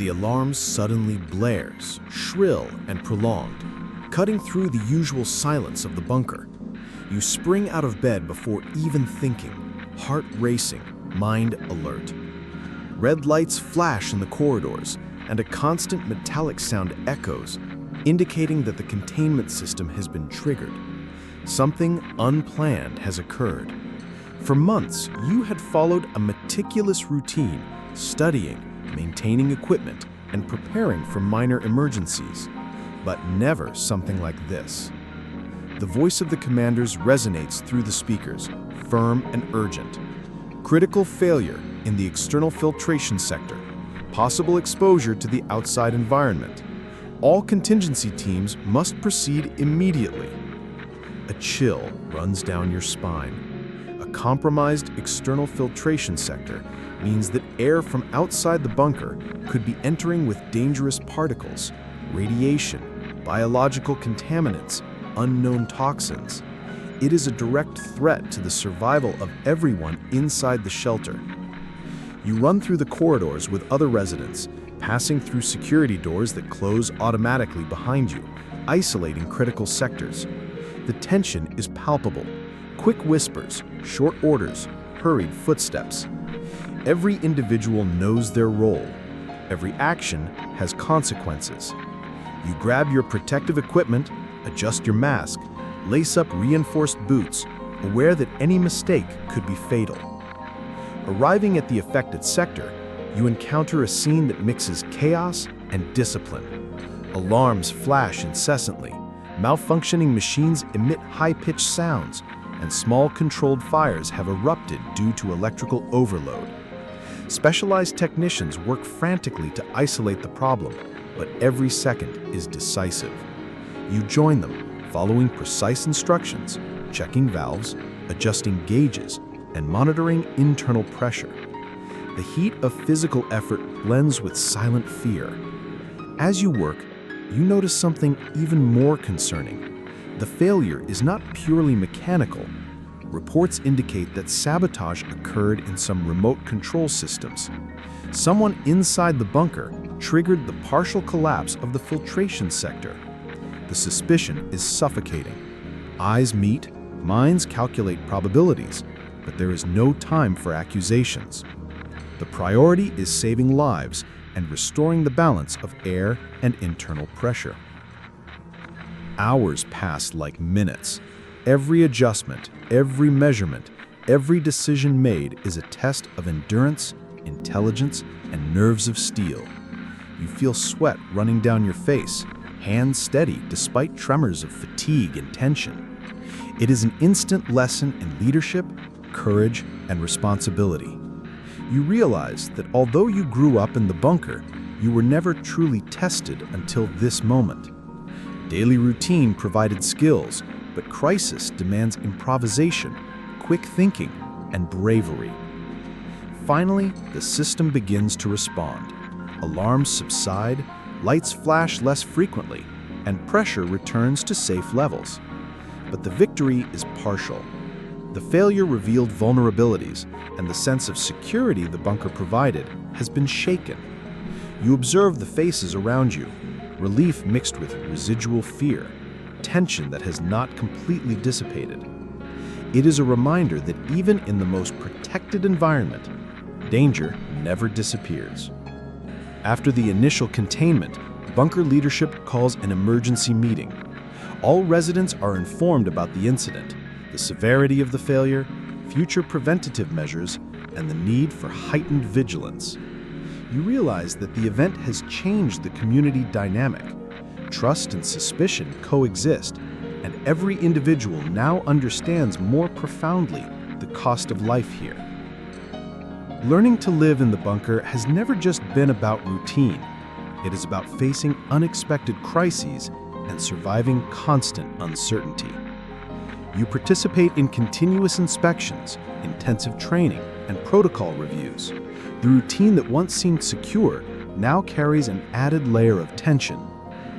The alarm suddenly blares, shrill and prolonged, cutting through the usual silence of the bunker. You spring out of bed before even thinking, heart racing, mind alert. Red lights flash in the corridors, and a constant metallic sound echoes, indicating that the containment system has been triggered. Something unplanned has occurred. For months, you had followed a meticulous routine, studying, maintaining equipment, and preparing for minor emergencies. But never something like this. The voice of the commanders resonates through the speakers, firm and urgent. Critical failure in the external filtration sector. Possible exposure to the outside environment. All contingency teams must proceed immediately. A chill runs down your spine. A compromised external filtration sector means that air from outside the bunker could be entering with dangerous particles, radiation, biological contaminants, unknown toxins. It is a direct threat to the survival of everyone inside the shelter. You run through the corridors with other residents, passing through security doors that close automatically behind you, isolating critical sectors. The tension is palpable. Quick whispers, short orders, hurried footsteps. Every individual knows their role. Every action has consequences. You grab your protective equipment, adjust your mask, lace up reinforced boots, aware that any mistake could be fatal. Arriving at the affected sector, you encounter a scene that mixes chaos and discipline. Alarms flash incessantly, malfunctioning machines emit high-pitched sounds, and small controlled fires have erupted due to electrical overload. Specialized technicians work frantically to isolate the problem, but every second is decisive. You join them, following precise instructions, checking valves, adjusting gauges, and monitoring internal pressure. The heat of physical effort blends with silent fear. As you work, you notice something even more concerning. The failure is not purely mechanical. Reports indicate that sabotage occurred in some remote control systems. Someone inside the bunker triggered the partial collapse of the filtration sector. The suspicion is suffocating. Eyes meet, minds calculate probabilities, but there is no time for accusations. The priority is saving lives and restoring the balance of air and internal pressure. Hours pass like minutes. Every adjustment, every measurement, every decision made is a test of endurance, intelligence, and nerves of steel. You feel sweat running down your face, hands steady despite tremors of fatigue and tension. It is an instant lesson in leadership, courage, and responsibility. You realize that although you grew up in the bunker, you were never truly tested until this moment. Daily routine provided skills, but crisis demands improvisation, quick thinking, and bravery. Finally, the system begins to respond. Alarms subside, lights flash less frequently, and pressure returns to safe levels. But the victory is partial. The failure revealed vulnerabilities, and the sense of security the bunker provided has been shaken. You observe the faces around you, relief mixed with residual fear, tension that has not completely dissipated. It is a reminder that even in the most protected environment, danger never disappears. After the initial containment, bunker leadership calls an emergency meeting. All residents are informed about the incident, the severity of the failure, future preventative measures, and the need for heightened vigilance. You realize that the event has changed the community dynamic. Trust and suspicion coexist, and every individual now understands more profoundly the cost of life here. Learning to live in the bunker has never just been about routine. It is about facing unexpected crises and surviving constant uncertainty. You participate in continuous inspections, intensive training, and protocol reviews. The routine that once seemed secure now carries an added layer of tension.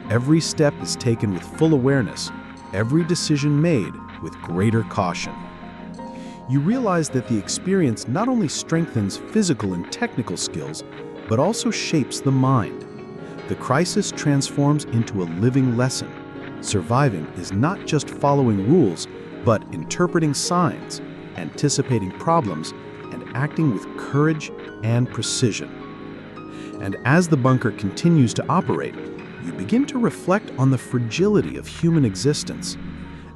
Every step is taken with full awareness, every decision made with greater caution. You realize that the experience not only strengthens physical and technical skills, but also shapes the mind. The crisis transforms into a living lesson. Surviving is not just following rules, but interpreting signs, anticipating problems, and acting with courage and precision. And as the bunker continues to operate, you begin to reflect on the fragility of human existence.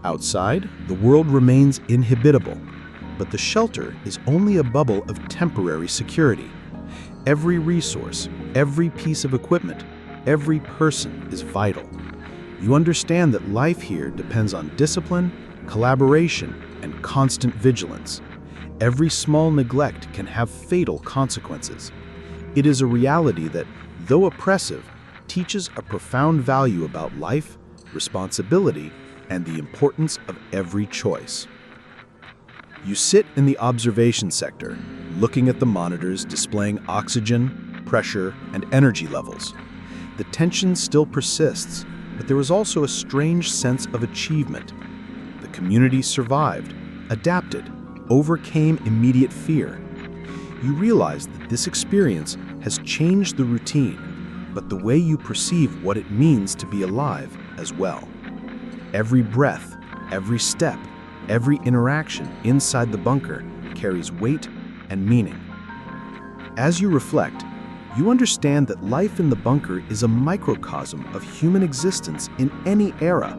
Outside, the world remains inhabitable, but the shelter is only a bubble of temporary security. Every resource, every piece of equipment, every person is vital. You understand that life here depends on discipline, collaboration, and constant vigilance. Every small neglect can have fatal consequences. It is a reality that, though oppressive, teaches a profound value about life, responsibility, and the importance of every choice. You sit in the observation sector, looking at the monitors displaying oxygen, pressure, and energy levels. The tension still persists, but there is also a strange sense of achievement. The community survived, adapted, overcame immediate fear. You realize that this experience has changed the routine, but the way you perceive what it means to be alive as well. Every breath, every step, every interaction inside the bunker carries weight and meaning. As you reflect, you understand that life in the bunker is a microcosm of human existence in any era.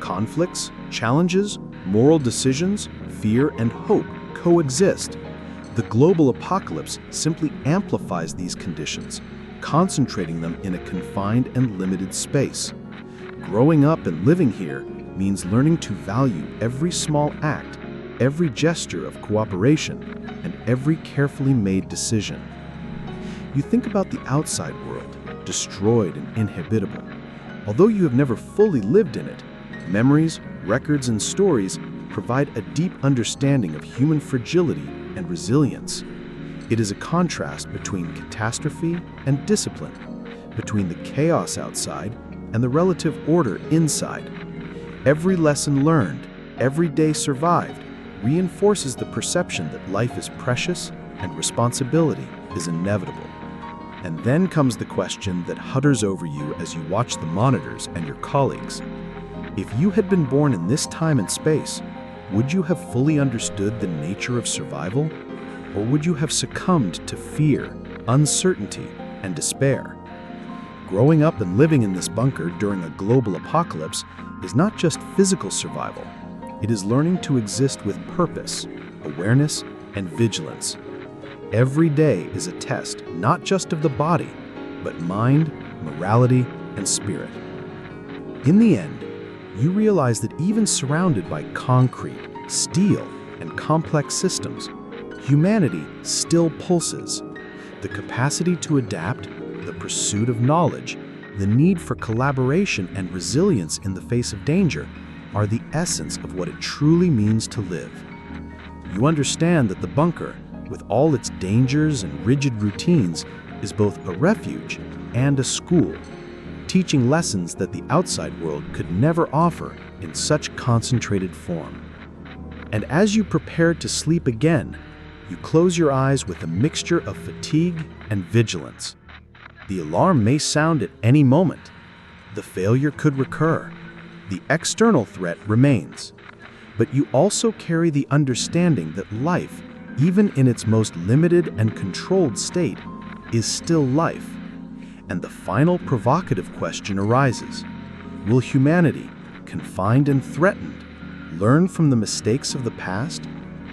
Conflicts, challenges, moral decisions, fear, and hope coexist. The global apocalypse simply amplifies these conditions, concentrating them in a confined and limited space. Growing up and living here means learning to value every small act, every gesture of cooperation, and every carefully made decision. You think about the outside world, destroyed and inhabitable. Although you have never fully lived in it, memories, records, and stories provide a deep understanding of human fragility and resilience. It is a contrast between catastrophe and discipline, between the chaos outside and the relative order inside. Every lesson learned, every day survived, reinforces the perception that life is precious and responsibility is inevitable. And then comes the question that hovers over you as you watch the monitors and your colleagues. If you had been born in this time and space, would you have fully understood the nature of survival? Or would you have succumbed to fear, uncertainty, and despair? Growing up and living in this bunker during a global apocalypse is not just physical survival. It is learning to exist with purpose, awareness, and vigilance. Every day is a test not just of the body, but mind, morality, and spirit. In the end, you realize that even surrounded by concrete, steel, and complex systems, humanity still pulses. The capacity to adapt, the pursuit of knowledge, the need for collaboration and resilience in the face of danger are the essence of what it truly means to live. You understand that the bunker, with all its dangers and rigid routines, is both a refuge and a school, teaching lessons that the outside world could never offer in such concentrated form. And as you prepare to sleep again, you close your eyes with a mixture of fatigue and vigilance. The alarm may sound at any moment. The failure could recur. The external threat remains. But you also carry the understanding that life, even in its most limited and controlled state, is still life. And the final provocative question arises: will humanity, confined and threatened, learn from the mistakes of the past,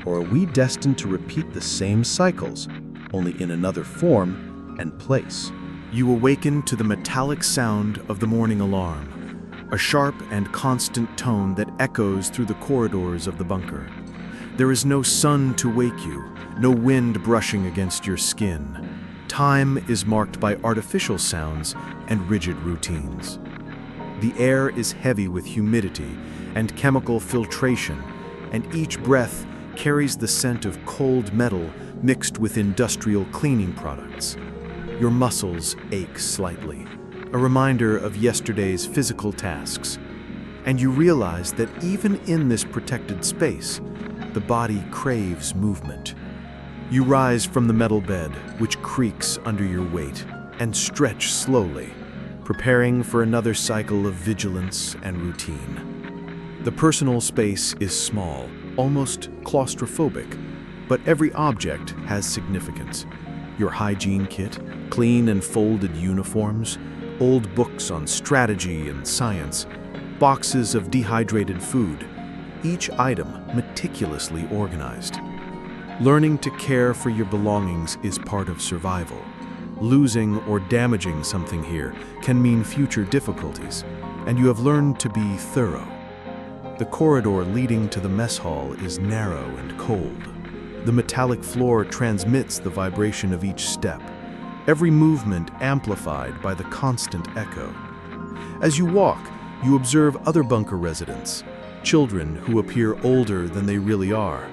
or are we destined to repeat the same cycles, only in another form and place? You awaken to the metallic sound of the morning alarm, a sharp and constant tone that echoes through the corridors of the bunker. There is no sun to wake you, no wind brushing against your skin. Time is marked by artificial sounds and rigid routines. The air is heavy with humidity and chemical filtration, and each breath carries the scent of cold metal mixed with industrial cleaning products. Your muscles ache slightly, a reminder of yesterday's physical tasks, and you realize that even in this protected space, the body craves movement. You rise from the metal bed, which creaks under your weight, and stretch slowly, preparing for another cycle of vigilance and routine. The personal space is small, almost claustrophobic, but every object has significance. Your hygiene kit, clean and folded uniforms, old books on strategy and science, boxes of dehydrated food, each item meticulously organized. Learning to care for your belongings is part of survival. Losing or damaging something here can mean future difficulties, and you have learned to be thorough. The corridor leading to the mess hall is narrow and cold. The metallic floor transmits the vibration of each step, every movement amplified by the constant echo. As you walk, you observe other bunker residents, children who appear older than they really are.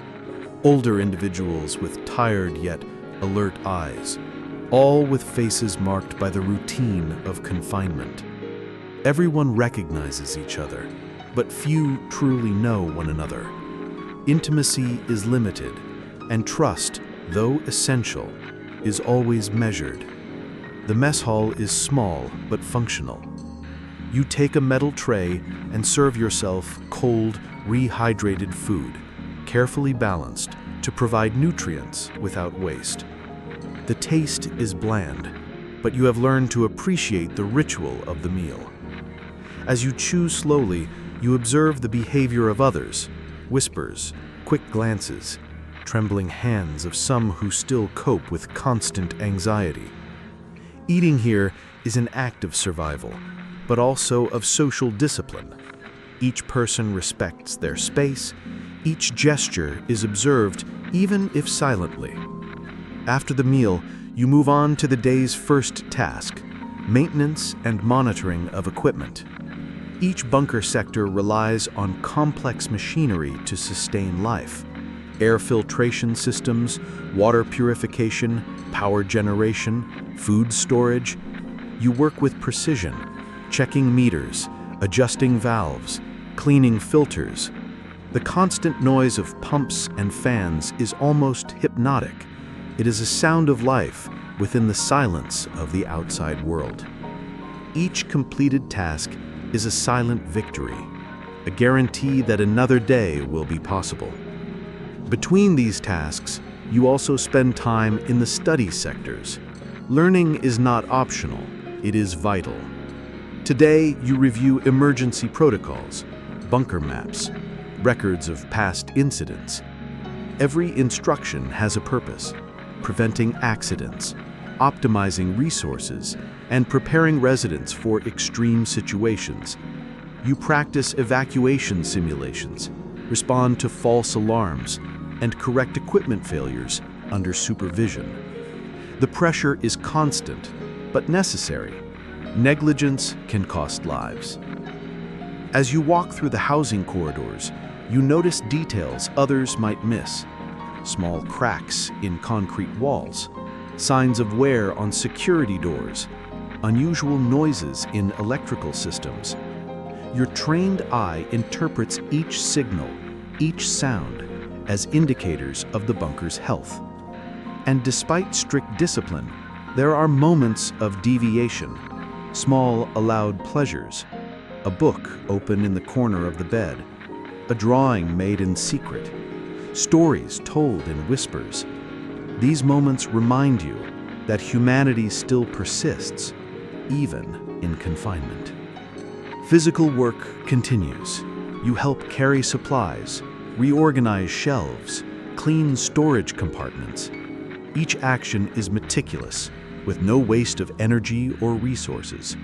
Older individuals with tired yet alert eyes, all with faces marked by the routine of confinement. Everyone recognizes each other, but few truly know one another. Intimacy is limited, and trust, though essential, is always measured. The mess hall is small but functional. You take a metal tray and serve yourself cold, rehydrated food, carefully balanced to provide nutrients without waste. The taste is bland, but you have learned to appreciate the ritual of the meal. As you chew slowly, you observe the behavior of others, whispers, quick glances, trembling hands of some who still cope with constant anxiety. Eating here is an act of survival, but also of social discipline. Each person respects their space. Each gesture is observed, even if silently. After the meal, you move on to the day's first task, maintenance and monitoring of equipment. Each bunker sector relies on complex machinery to sustain life. Air filtration systems, water purification, power generation, food storage. You work with precision, checking meters, adjusting valves, cleaning filters. The constant noise of pumps and fans is almost hypnotic. It is a sound of life within the silence of the outside world. Each completed task is a silent victory, a guarantee that another day will be possible. Between these tasks, you also spend time in the study sectors. Learning is not optional, it is vital. Today, you review emergency protocols, bunker maps, records of past incidents. Every instruction has a purpose, preventing accidents, optimizing resources, and preparing residents for extreme situations. You practice evacuation simulations, respond to false alarms, and correct equipment failures under supervision. The pressure is constant, but necessary. Negligence can cost lives. As you walk through the housing corridors, you notice details others might miss. Small cracks in concrete walls, signs of wear on security doors, unusual noises in electrical systems. Your trained eye interprets each signal, each sound, as indicators of the bunker's health. And despite strict discipline, there are moments of deviation, small allowed pleasures, a book open in the corner of the bed, a drawing made in secret, stories told in whispers. These moments remind you that humanity still persists, even in confinement. Physical work continues. You help carry supplies, reorganize shelves, clean storage compartments. Each action is meticulous, with no waste of energy or resources.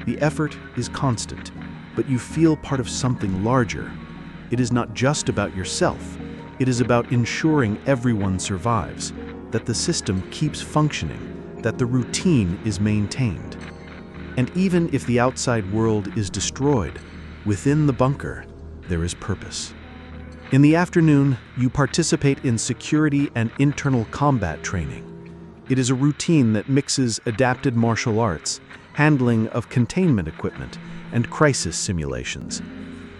The effort is constant, but you feel part of something larger. It is not just about yourself. It is about ensuring everyone survives, that the system keeps functioning, that the routine is maintained. And even if the outside world is destroyed, within the bunker, there is purpose. In the afternoon, you participate in security and internal combat training. It is a routine that mixes adapted martial arts, handling of containment equipment, and crisis simulations.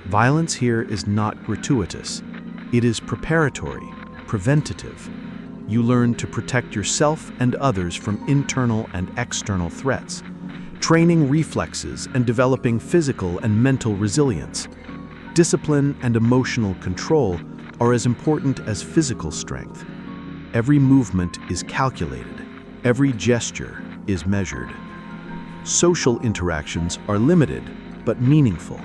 Violence here is not gratuitous. It is preparatory, preventative. You learn to protect yourself and others from internal and external threats, training reflexes and developing physical and mental resilience. Discipline and emotional control are as important as physical strength. Every movement is calculated. Every gesture is measured. Social interactions are limited but meaningful.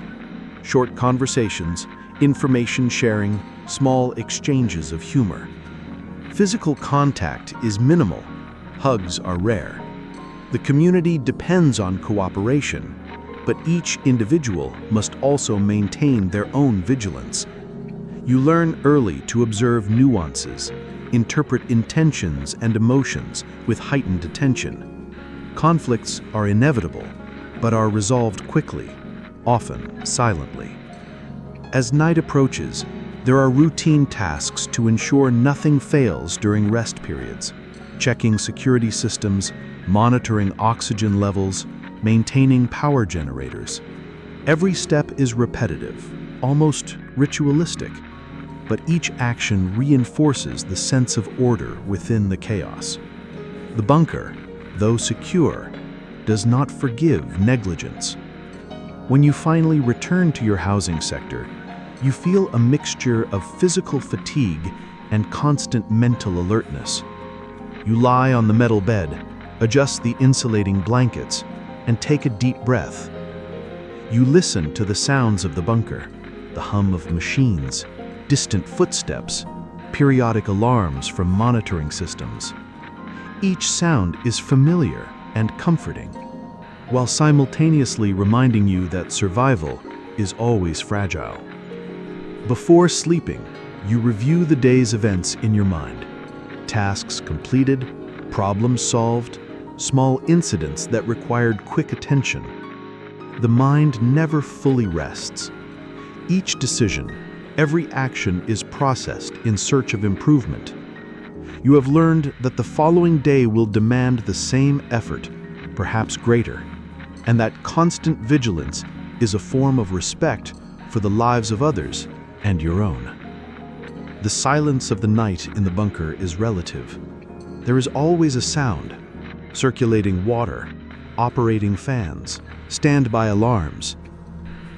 Short conversations, information sharing, small exchanges of humor. Physical contact is minimal. Hugs are rare. The community depends on cooperation, but each individual must also maintain their own vigilance. You learn early to observe nuances, interpret intentions and emotions with heightened attention. Conflicts are inevitable, but are resolved quickly, often silently. As night approaches, there are routine tasks to ensure nothing fails during rest periods. Checking security systems, monitoring oxygen levels, maintaining power generators. Every step is repetitive, almost ritualistic, but each action reinforces the sense of order within the chaos. The bunker, though secure, does not forgive negligence. When you finally return to your housing sector, you feel a mixture of physical fatigue and constant mental alertness. You lie on the metal bed, adjust the insulating blankets, and take a deep breath. You listen to the sounds of the bunker, the hum of machines, distant footsteps, periodic alarms from monitoring systems. Each sound is familiar and comforting, while simultaneously reminding you that survival is always fragile. Before sleeping, you review the day's events in your mind. Tasks completed, problems solved, small incidents that required quick attention. The mind never fully rests. Each decision, every action is processed in search of improvement. You have learned that the following day will demand the same effort, perhaps greater, and that constant vigilance is a form of respect for the lives of others and your own. The silence of the night in the bunker is relative. There is always a sound: circulating water, operating fans, standby alarms.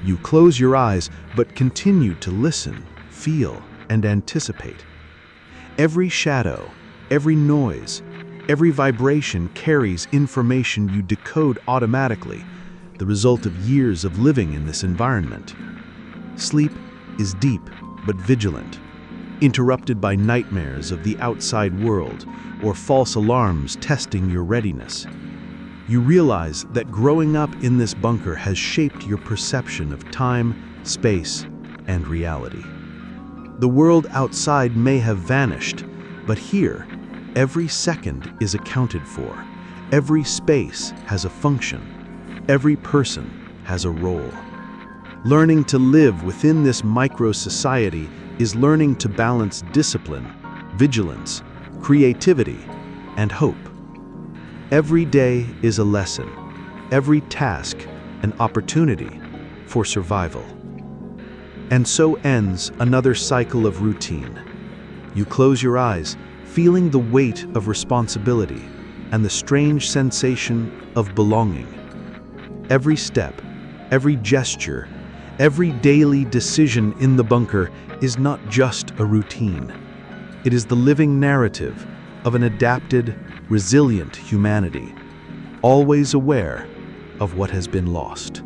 You close your eyes but continue to listen, feel, and anticipate. Every shadow, every noise, every vibration carries information you decode automatically, the result of years of living in this environment. Sleep is deep but vigilant, interrupted by nightmares of the outside world or false alarms testing your readiness. You realize that growing up in this bunker has shaped your perception of time, space, and reality. The world outside may have vanished, but here, every second is accounted for. Every space has a function. Every person has a role. Learning to live within this micro-society is learning to balance discipline, vigilance, creativity, and hope. Every day is a lesson, every task an opportunity for survival. And so ends another cycle of routine. You close your eyes, feeling the weight of responsibility and the strange sensation of belonging. Every step, every gesture, every daily decision in the bunker is not just a routine. It is the living narrative of an adapted, resilient humanity, always aware of what has been lost.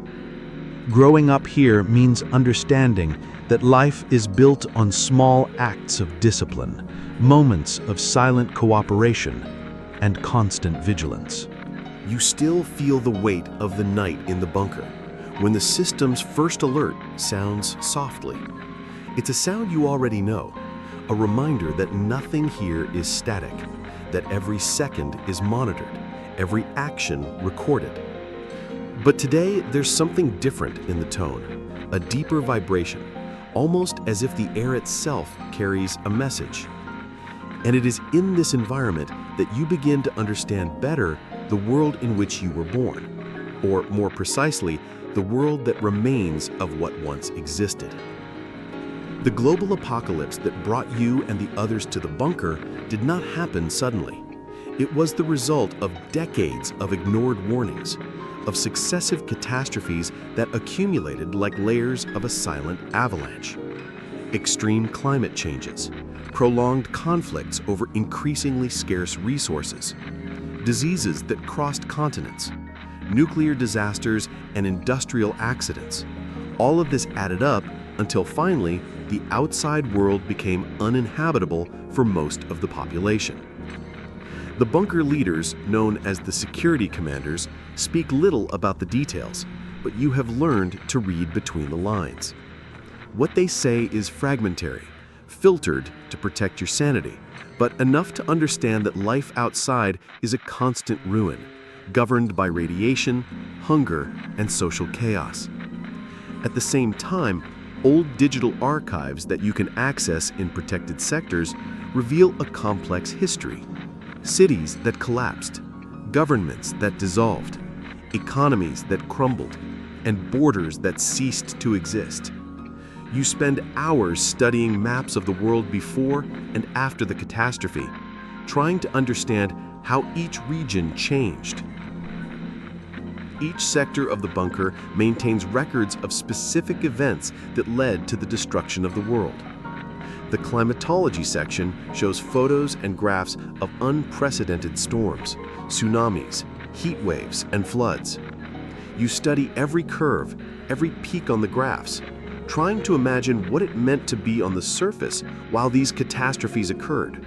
Growing up here means understanding that life is built on small acts of discipline, moments of silent cooperation, and constant vigilance. You still feel the weight of the night in the bunker when the system's first alert sounds softly. It's a sound you already know, a reminder that nothing here is static, that every second is monitored, every action recorded. But today, there's something different in the tone, a deeper vibration, almost as if the air itself carries a message. And it is in this environment that you begin to understand better the world in which you were born, or more precisely, the world that remains of what once existed. The global apocalypse that brought you and the others to the bunker did not happen suddenly. It was the result of decades of ignored warnings, of successive catastrophes that accumulated like layers of a silent avalanche. Extreme climate changes, prolonged conflicts over increasingly scarce resources, diseases that crossed continents, nuclear disasters, and industrial accidents. All of this added up until finally, the outside world became uninhabitable for most of the population. The bunker leaders, known as the security commanders, speak little about the details, but you have learned to read between the lines. What they say is fragmentary, filtered to protect your sanity, but enough to understand that life outside is a constant ruin, governed by radiation, hunger, and social chaos. At the same time, old digital archives that you can access in protected sectors reveal a complex history. Cities that collapsed, governments that dissolved, economies that crumbled, and borders that ceased to exist. You spend hours studying maps of the world before and after the catastrophe, trying to understand how each region changed. Each sector of the bunker maintains records of specific events that led to the destruction of the world. The climatology section shows photos and graphs of unprecedented storms, tsunamis, heat waves, and floods. You study every curve, every peak on the graphs, trying to imagine what it meant to be on the surface while these catastrophes occurred.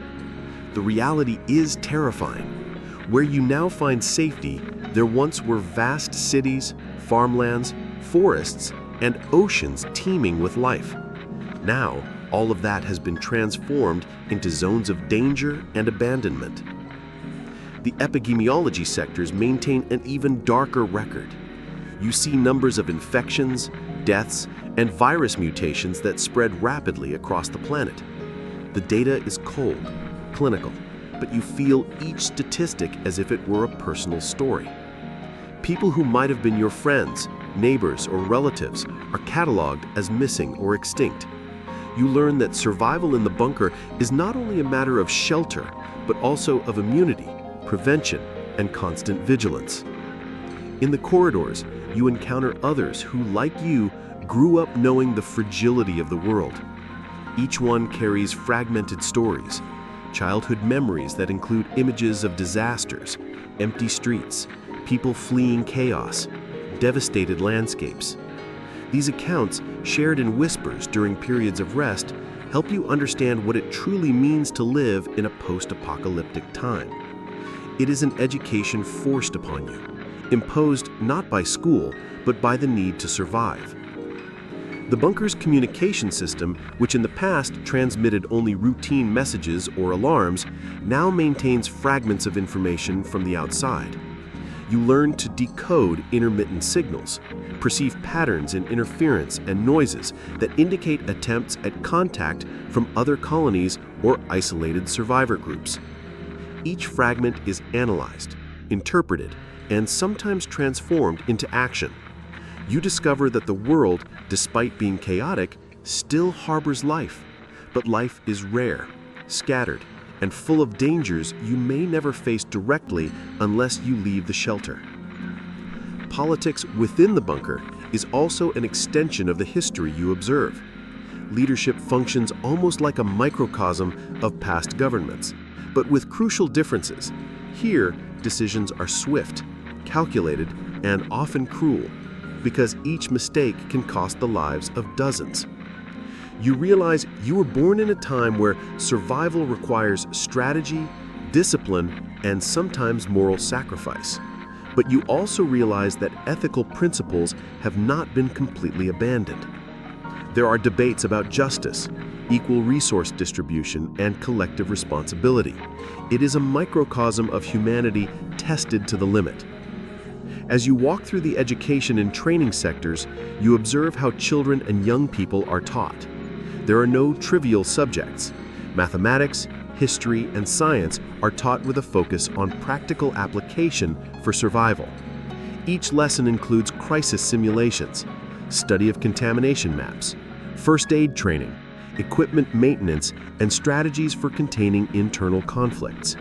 The reality is terrifying. Where you now find safety, there once were vast cities, farmlands, forests, and oceans teeming with life. Now, all of that has been transformed into zones of danger and abandonment. The epidemiology sectors maintain an even darker record. You see numbers of infections, deaths, and virus mutations that spread rapidly across the planet. The data is cold, clinical, but you feel each statistic as if it were a personal story. People who might have been your friends, neighbors, or relatives are cataloged as missing or extinct. You learn that survival in the bunker is not only a matter of shelter, but also of immunity, prevention, and constant vigilance. In the corridors, you encounter others who, like you, grew up knowing the fragility of the world. Each one carries fragmented stories, childhood memories that include images of disasters, empty streets, people fleeing chaos, devastated landscapes. These accounts, shared in whispers during periods of rest, help you understand what it truly means to live in a post-apocalyptic time. It is an education forced upon you, imposed not by school, but by the need to survive. The bunker's communication system, which in the past transmitted only routine messages or alarms, now maintains fragments of information from the outside. You learn to decode intermittent signals, perceive patterns in interference and noises that indicate attempts at contact from other colonies or isolated survivor groups. Each fragment is analyzed, interpreted, and sometimes transformed into action. You discover that the world, despite being chaotic, still harbors life, but life is rare, scattered, and full of dangers you may never face directly unless you leave the shelter. Politics within the bunker is also an extension of the history you observe. Leadership functions almost like a microcosm of past governments, but with crucial differences. Here, decisions are swift, calculated, and often cruel, because each mistake can cost the lives of dozens. You realize you were born in a time where survival requires strategy, discipline, and sometimes moral sacrifice. But you also realize that ethical principles have not been completely abandoned. There are debates about justice, equal resource distribution, and collective responsibility. It is a microcosm of humanity tested to the limit. As you walk through the education and training sectors, you observe how children and young people are taught. There are no trivial subjects. Mathematics, history, and science are taught with a focus on practical application for survival. Each lesson includes crisis simulations, study of contamination maps, first aid training, equipment maintenance, and strategies for containing internal conflicts.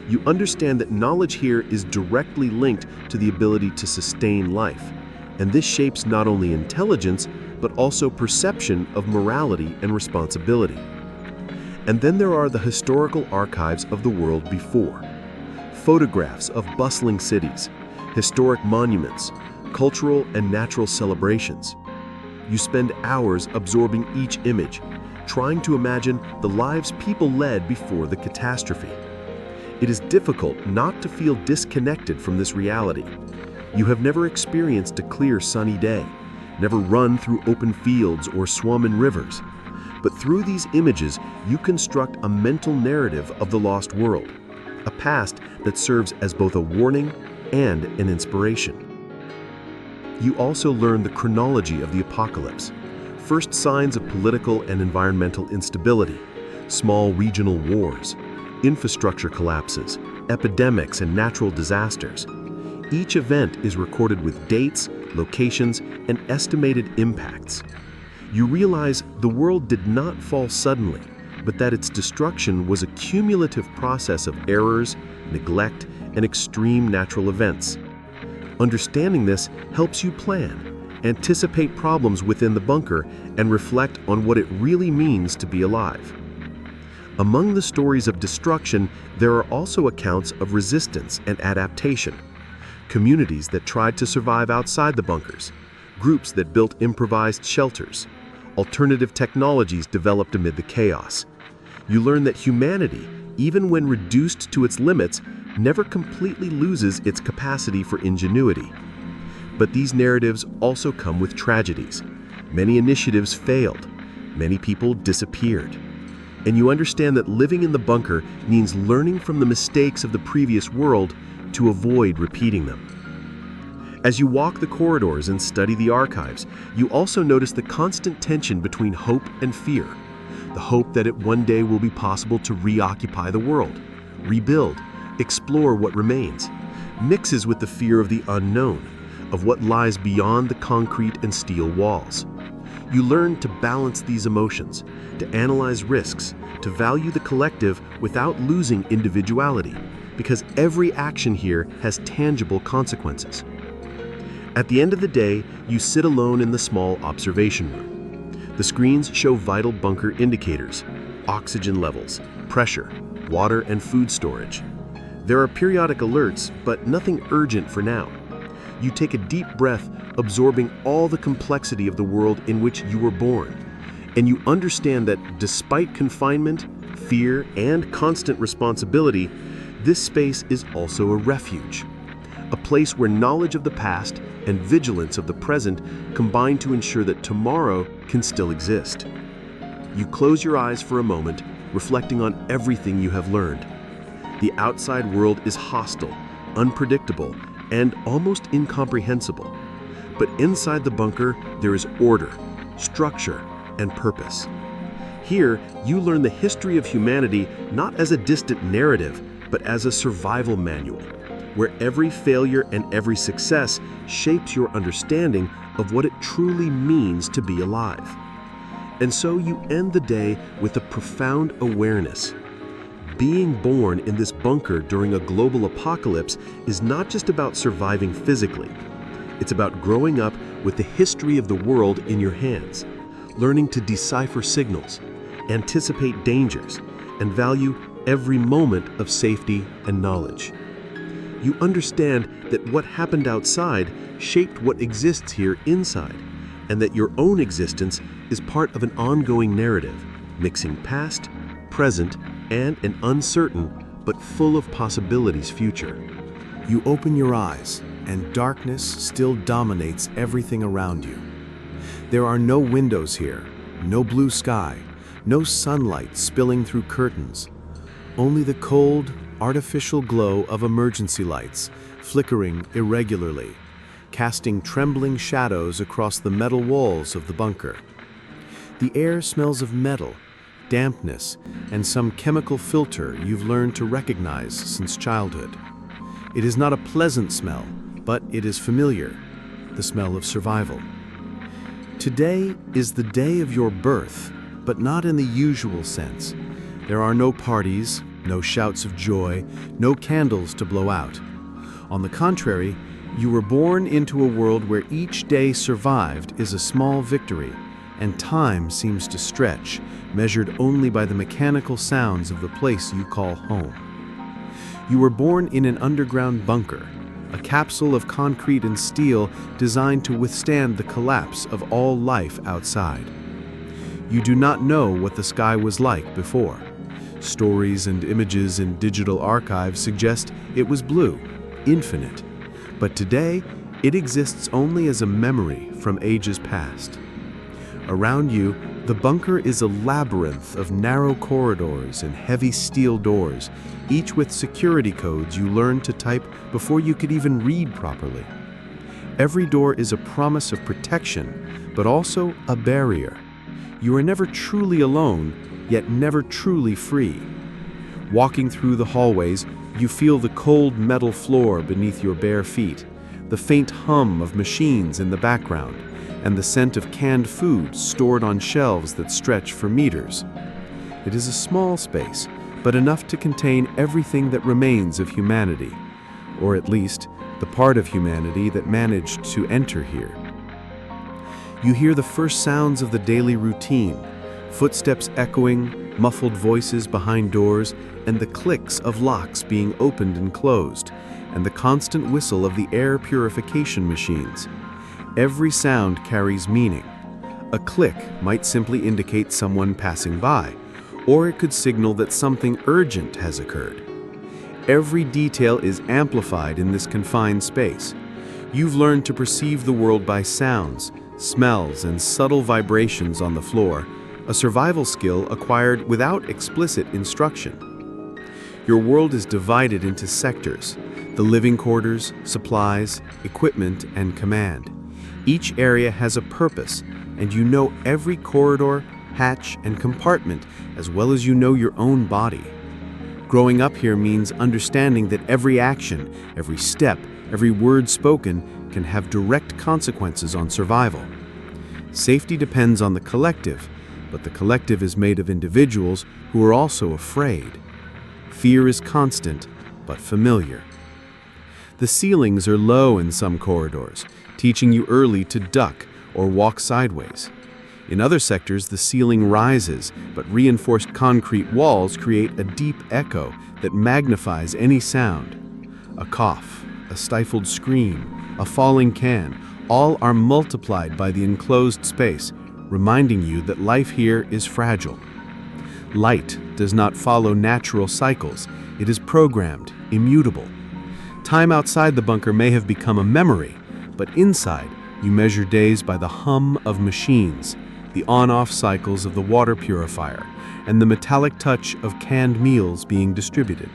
You understand that knowledge here is directly linked to the ability to sustain life, and this shapes not only intelligence, but also perception of morality and responsibility. And then there are the historical archives of the world before. Photographs of bustling cities, historic monuments, cultural and natural celebrations. You spend hours absorbing each image, trying to imagine the lives people led before the catastrophe. It is difficult not to feel disconnected from this reality. You have never experienced a clear sunny day, never run through open fields or swum in rivers. But through these images, you construct a mental narrative of the lost world, a past that serves as both a warning and an inspiration. You also learn the chronology of the apocalypse, first signs of political and environmental instability, small regional wars, infrastructure collapses, epidemics, and natural disasters. Each event is recorded with dates, locations, and estimated impacts. You realize the world did not fall suddenly, but that its destruction was a cumulative process of errors, neglect, and extreme natural events. Understanding this helps you plan, anticipate problems within the bunker, and reflect on what it really means to be alive. Among the stories of destruction, there are also accounts of resistance and adaptation. Communities that tried to survive outside the bunkers, groups that built improvised shelters, alternative technologies developed amid the chaos. You learn that humanity, even when reduced to its limits, never completely loses its capacity for ingenuity. But these narratives also come with tragedies. Many initiatives failed. Many people disappeared. And you understand that living in the bunker means learning from the mistakes of the previous world to avoid repeating them. As you walk the corridors and study the archives, you also notice the constant tension between hope and fear. The hope that it one day will be possible to reoccupy the world, rebuild, explore what remains, mixes with the fear of the unknown, of what lies beyond the concrete and steel walls. You learn to balance these emotions, to analyze risks, to value the collective without losing individuality, because every action here has tangible consequences. At the end of the day, you sit alone in the small observation room. The screens show vital bunker indicators, oxygen levels, pressure, water, and food storage. There are periodic alerts, but nothing urgent for now. You take a deep breath, absorbing all the complexity of the world in which you were born. And you understand that despite confinement, fear, and constant responsibility, this space is also a refuge. A place where knowledge of the past and vigilance of the present combine to ensure that tomorrow can still exist. You close your eyes for a moment, reflecting on everything you have learned. The outside world is hostile, unpredictable, and almost incomprehensible. But inside the bunker, there is order, structure, and purpose. Here, you learn the history of humanity not as a distant narrative, but as a survival manual, where every failure and every success shapes your understanding of what it truly means to be alive. And so you end the day with a profound awareness. Being born in this bunker during a global apocalypse is not just about surviving physically. It's about growing up with the history of the world in your hands, learning to decipher signals, anticipate dangers, and value every moment of safety and knowledge. You understand that what happened outside shaped what exists here inside, and that your own existence is part of an ongoing narrative, mixing past, present, and an uncertain but full of possibilities future. You open your eyes, and darkness still dominates everything around you. There are no windows here, no blue sky, no sunlight spilling through curtains. Only the cold, artificial glow of emergency lights flickering irregularly, casting trembling shadows across the metal walls of the bunker. The air smells of metal, dampness, and some chemical filter you've learned to recognize since childhood. It is not a pleasant smell, but it is familiar, the smell of survival. Today is the day of your birth, but not in the usual sense. There are no parties, no shouts of joy, no candles to blow out. On the contrary, you were born into a world where each day survived is a small victory, and time seems to stretch, measured only by the mechanical sounds of the place you call home. You were born in an underground bunker, a capsule of concrete and steel designed to withstand the collapse of all life outside. You do not know what the sky was like before. Stories and images in digital archives suggest it was blue, infinite. But today, it exists only as a memory from ages past. Around you, the bunker is a labyrinth of narrow corridors and heavy steel doors, each with security codes you learned to type before you could even read properly. Every door is a promise of protection, but also a barrier. You are never truly alone, yet never truly free. Walking through the hallways, you feel the cold metal floor beneath your bare feet, the faint hum of machines in the background, and the scent of canned food stored on shelves that stretch for meters. It is a small space, but enough to contain everything that remains of humanity, or at least the part of humanity that managed to enter here. You hear the first sounds of the daily routine, footsteps echoing, muffled voices behind doors, and the clicks of locks being opened and closed, and the constant whistle of the air purification machines. Every sound carries meaning. A click might simply indicate someone passing by, or it could signal that something urgent has occurred. Every detail is amplified in this confined space. You've learned to perceive the world by sounds, smells, and subtle vibrations on the floor, a survival skill acquired without explicit instruction. Your world is divided into sectors: the living quarters, supplies, equipment, and command. Each area has a purpose, and you know every corridor, hatch, and compartment as well as you know your own body. Growing up here means understanding that every action, every step, every word spoken can have direct consequences on survival. Safety depends on the collective, but the collective is made of individuals who are also afraid. Fear is constant, but familiar. The ceilings are low in some corridors, teaching you early to duck or walk sideways. In other sectors, the ceiling rises, but reinforced concrete walls create a deep echo that magnifies any sound. A cough, a stifled scream, a falling can, all are multiplied by the enclosed space, reminding you that life here is fragile. Light does not follow natural cycles. It is programmed, immutable. Time outside the bunker may have become a memory, but inside, you measure days by the hum of machines, the on-off cycles of the water purifier, and the metallic touch of canned meals being distributed.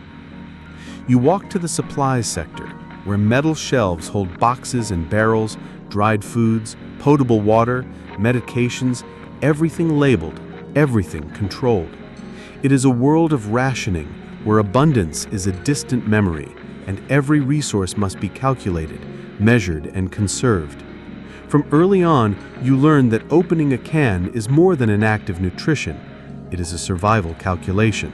You walk to the supplies sector, where metal shelves hold boxes and barrels, dried foods, potable water, medications, everything labeled, everything controlled. It is a world of rationing, where abundance is a distant memory, and every resource must be calculated, measured, and conserved. From early on, you learn that opening a can is more than an act of nutrition. It is a survival calculation.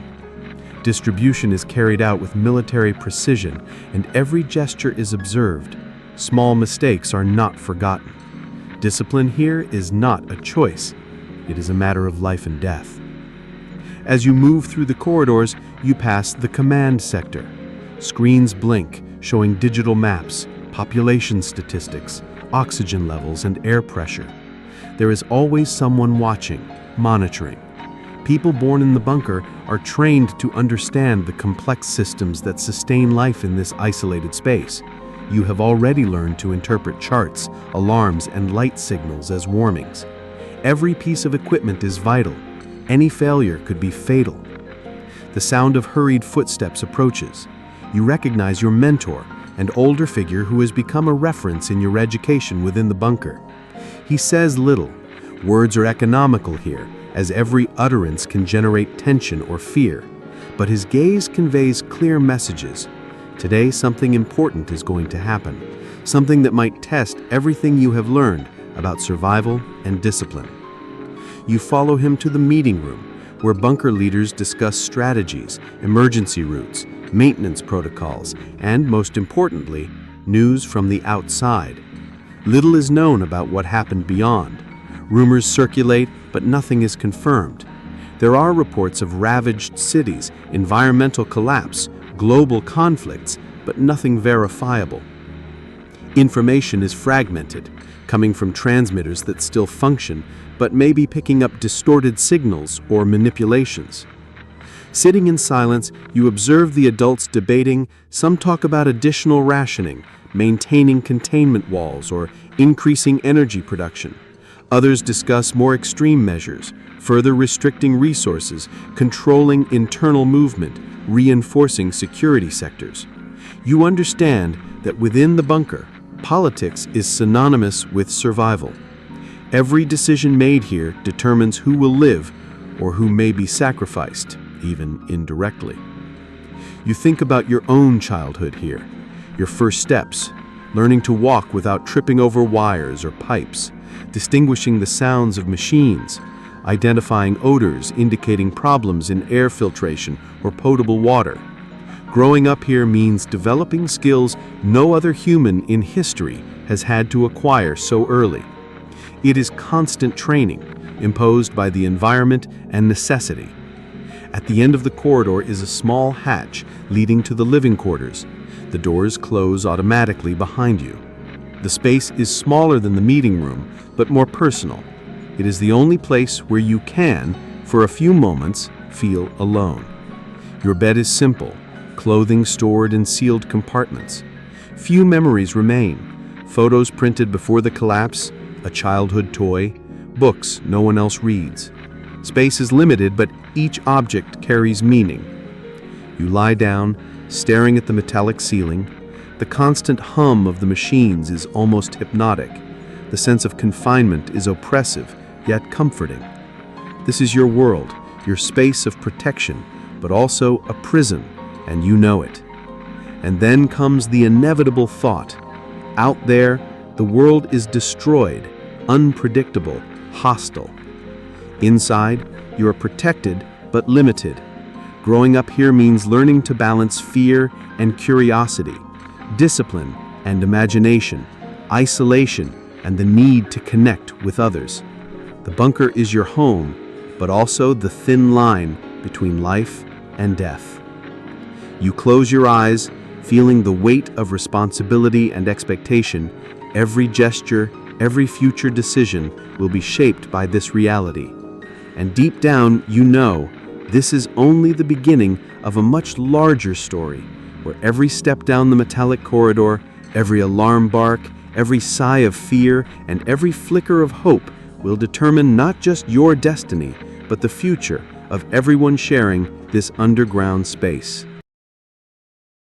Distribution is carried out with military precision, and every gesture is observed. Small mistakes are not forgotten. Discipline here is not a choice. It is a matter of life and death. As you move through the corridors, you pass the command sector. Screens blink, showing digital maps, population statistics, oxygen levels, and air pressure. There is always someone watching, monitoring. People born in the bunker are trained to understand the complex systems that sustain life in this isolated space. You have already learned to interpret charts, alarms, and light signals as warnings. Every piece of equipment is vital. Any failure could be fatal. The sound of hurried footsteps approaches. You recognize your mentor, an older figure who has become a reference in your education within the bunker. He says little. Words are economical here, as every utterance can generate tension or fear. But his gaze conveys clear messages. Today, something important is going to happen, something that might test everything you have learned about survival and discipline. You follow him to the meeting room, where bunker leaders discuss strategies, emergency routes, maintenance protocols, and, most importantly, news from the outside. Little is known about what happened beyond. Rumors circulate, but nothing is confirmed. There are reports of ravaged cities, environmental collapse, global conflicts, but nothing verifiable. Information is fragmented, coming from transmitters that still function, but may be picking up distorted signals or manipulations. Sitting in silence, you observe the adults debating. Some talk about additional rationing, maintaining containment walls, or increasing energy production. Others discuss more extreme measures, further restricting resources, controlling internal movement, reinforcing security sectors. You understand that within the bunker, politics is synonymous with survival. Every decision made here determines who will live or who may be sacrificed, even indirectly. You think about your own childhood here, your first steps, learning to walk without tripping over wires or pipes, distinguishing the sounds of machines, identifying odors indicating problems in air filtration or potable water. Growing up here means developing skills no other human in history has had to acquire so early. It is constant training, imposed by the environment and necessity. At the end of the corridor is a small hatch leading to the living quarters. The doors close automatically behind you. The space is smaller than the meeting room, but more personal. It is the only place where you can, for a few moments, feel alone. Your bed is simple, clothing stored in sealed compartments. Few memories remain. Photos printed before the collapse, a childhood toy, books no one else reads. Space is limited, but each object carries meaning. You lie down, staring at the metallic ceiling. The constant hum of the machines is almost hypnotic. The sense of confinement is oppressive, yet comforting. This is your world, your space of protection, but also a prison, and you know it. And then comes the inevitable thought. Out there, the world is destroyed, unpredictable, hostile. Inside, you are protected but limited. Growing up here means learning to balance fear and curiosity, discipline and imagination, isolation and the need to connect with others. The bunker is your home, but also the thin line between life and death. You close your eyes, feeling the weight of responsibility and expectation. Every gesture, every future decision will be shaped by this reality. And deep down, you know this is only the beginning of a much larger story, where every step down the metallic corridor, every alarm bark, every sigh of fear, and every flicker of hope will determine not just your destiny, but the future of everyone sharing this underground space.